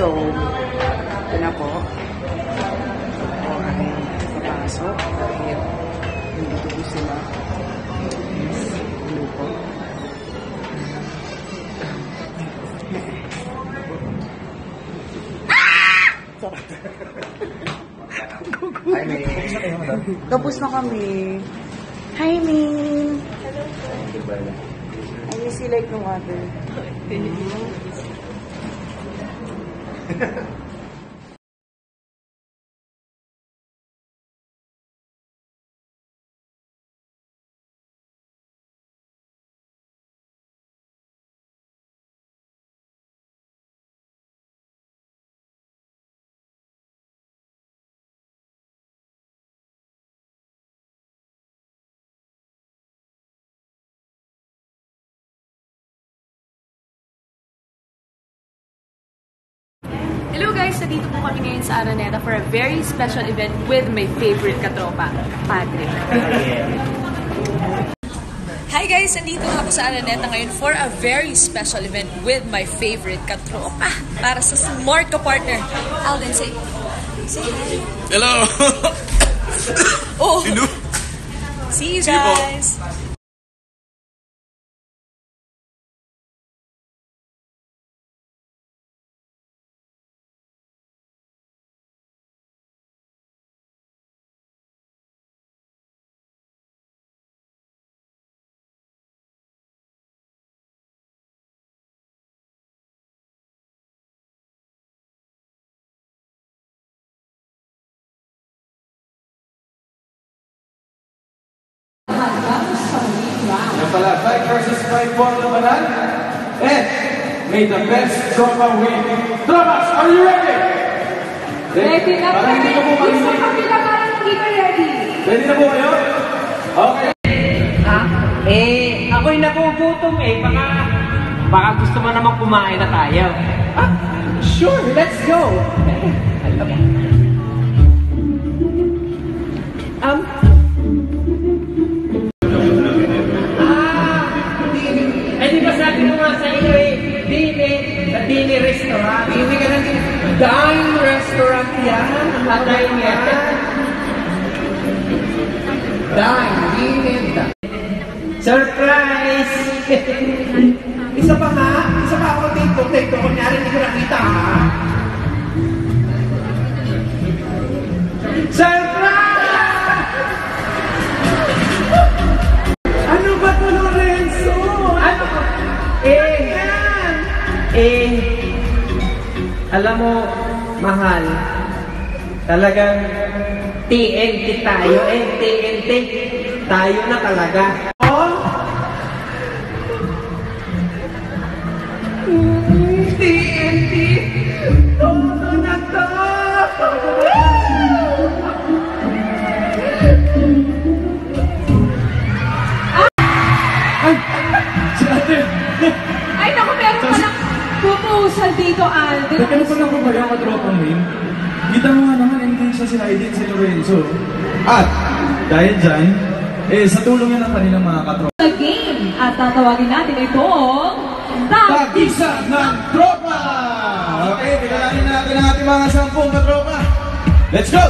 So, ito na po. Ako ay papasok. Dahil nandito po sila. Hello po. Hi, May. Tapos na kami. Hi, Ming. I miss you like no other. Hello guys! Nandito po kami ngayon sa Araneta for a very special event with my favorite katropa, Padre. Hi guys! Nandito ako sa Araneta ngayon for a very special event with my favorite katropa para sa Smart Ka-Partner. Alden, say hi. Hello! Oh! See you guys! Yan pala, 5 versus 5 po ang labanan. And may the best tropa win. Tropas, are you ready? Ready na Parang hindi ko po Gusto marinig. kami na parang hindi ka ready. Ready na po kayo? Okay. Ako'y nagugutom baka gusto mo namang kumain na tayo. Sure, let's go. Di ba sabi mo nga sa iyo Dini Restaurant? Hindi ka ng Dine Restaurant yan? Dine yan? Dine. Surprise! Isa pa ako dito. Kunyari hindi ko nakita ha? Surprise! Ano ba ito, Lorenzo? Ano? Alam mo, mahal, talagang TNT tayo. TNT, tayo na talaga. TNT, todo na to! Ay, naku, meron palang proposal dito, Alden. Ano pa lang ba yung katropang Win? Kita mo nga naman, engage na sila Aiden si Lorenzo. At dahil dyan, sa tulong yan ng kanilang mga katropa. Sa game, at tatawagin natin itong Tag-isa ng tropa! Okay, kilalanin natin ang ating mga 10 katropa. Let's go!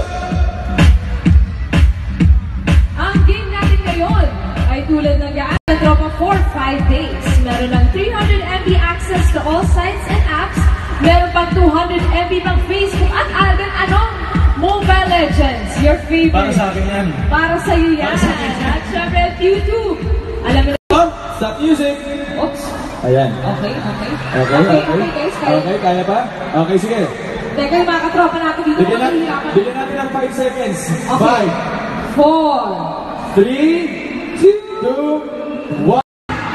Ang game natin ngayon ay tulad ng gaan ng tropa for 5 days. Meron ng 300 MB access to all sites and apps. Meron pang 200 MB pang Facebook at Alden, anong Mobile Legends, your favorite. Para sa akin yan. Para sa iyo yan. Para sa akin. At syempre at YouTube. Alam mo na. Stop music! Oops. Ayan. Okay. Okay, guys. Kaya. Okay, kaya pa? Okay, sige. Teka, yung mga katropa natin dito. Bigyan natin ng 5 seconds. Okay. 4. 5, 3, 2, 1.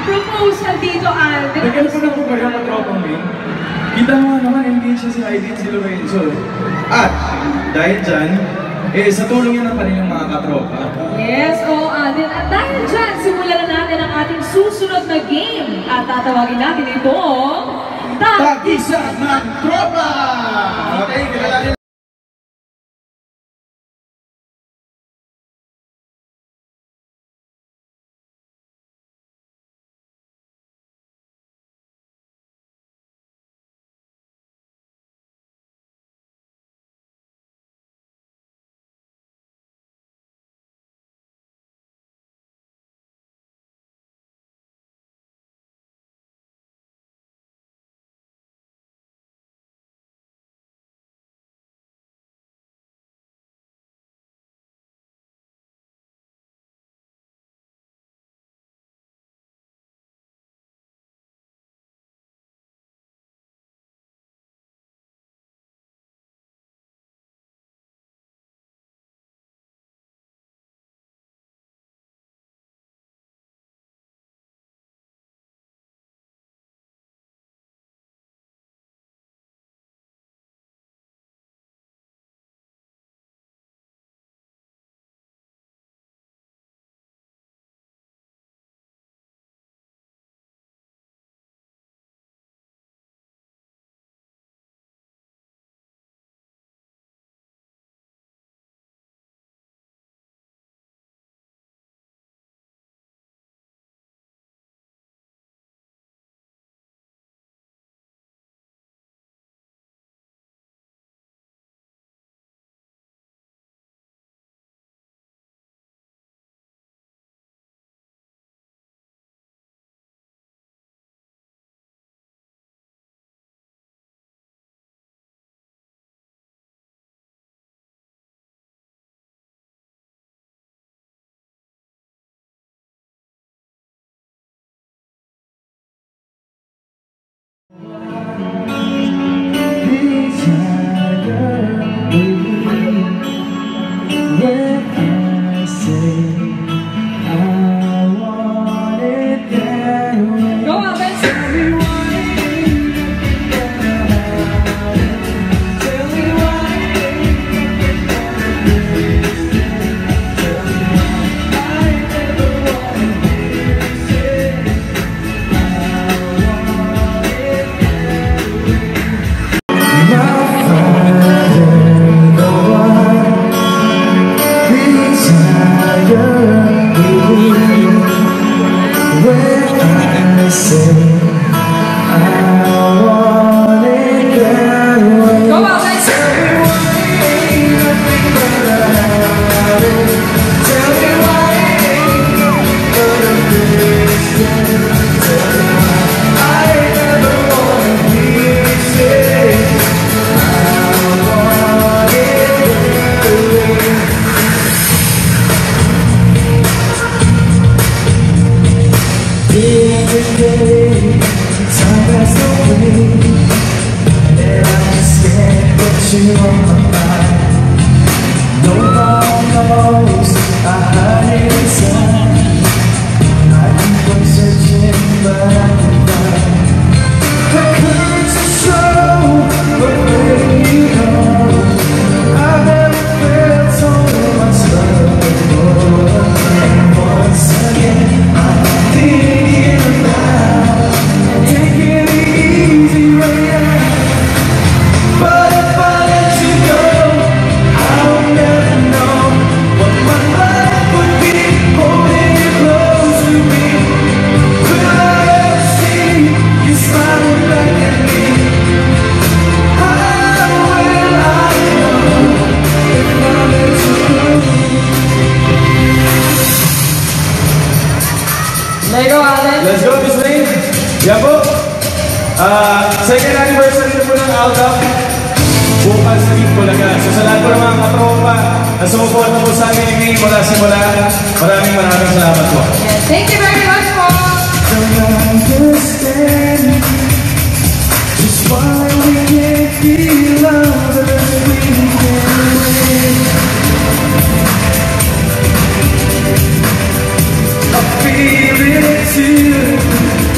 Proposal dito, Alden. Nagkano pa lang ba yung katropang Win? Kita mo nga naman, engage na si Aiden si Lorenzo. At dahil dyan, sa tulong yan ng kanilang mga katropa. Yes, oo, Alden. At dahil dyan, simulan na natin ang ating susunod na game. At tatawagin natin itong Tag-isa ng tropa! Okay, kilalanin Let's go, Miss Lane. Yan po. Second anniversary na po ng Aldap. Bukas sa Bulaga. So sa lahat po ng mga katropa na sumuporta po sa amin ni May mula simula. Maraming salamat po. Thank you very much po. Just why we can't be lovers, we can win. I feel it too,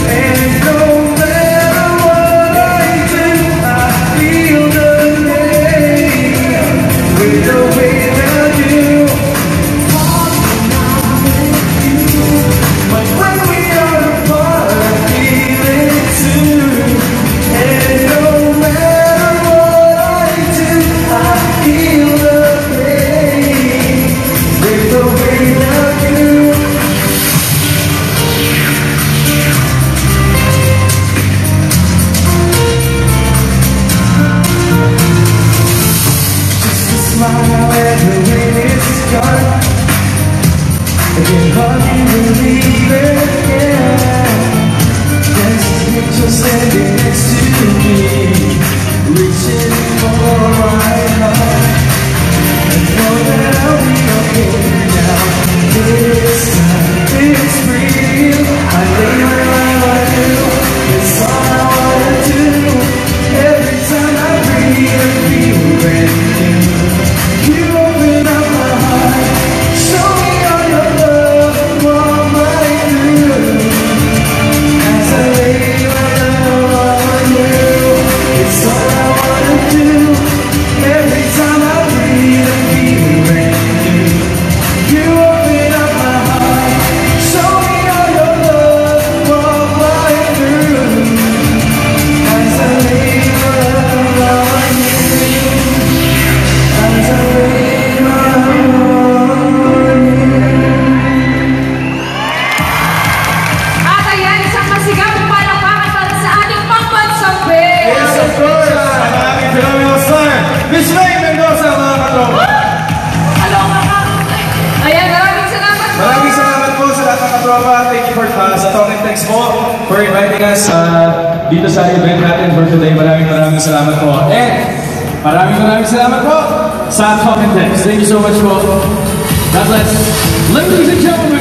and no matter what I do, I feel the pain with or without you. But when we are apart, I feel it too, and no matter what I do, I feel the pain with or without you. Smile everywhere it's dark. I can hardly believe it, yeah. There's a picture standing next to me, reaching for my heart. I know that I'll be okay now. This time it's real. I lay my life on you. It's all I wanna do. Every time I breathe, I feel brand new. You open up my heart, show me all your love, walk right through. As I lay my love on you, it's all I wanna do. Every time I breathe, I feel brand new. You open up my heart, show me all your love, walk right through. As I lay my love on you, as I lay my love on you. At ayan, isang masigabong palakpakan para sa ating pambansang band. Yes, of course! Ang aming phenomenal star, Miss May Mendoza, mga katropa. Hello, mga. Ayan, maraming salamat po. Maraming salamat po sa lahat ng katropa. Thank you for sa Talking Text po for inviting us dito sa event natin for today. Maraming salamat po. And maraming salamat po sa Talking Text. Thank you so much po. God bless. Ladies and gentlemen,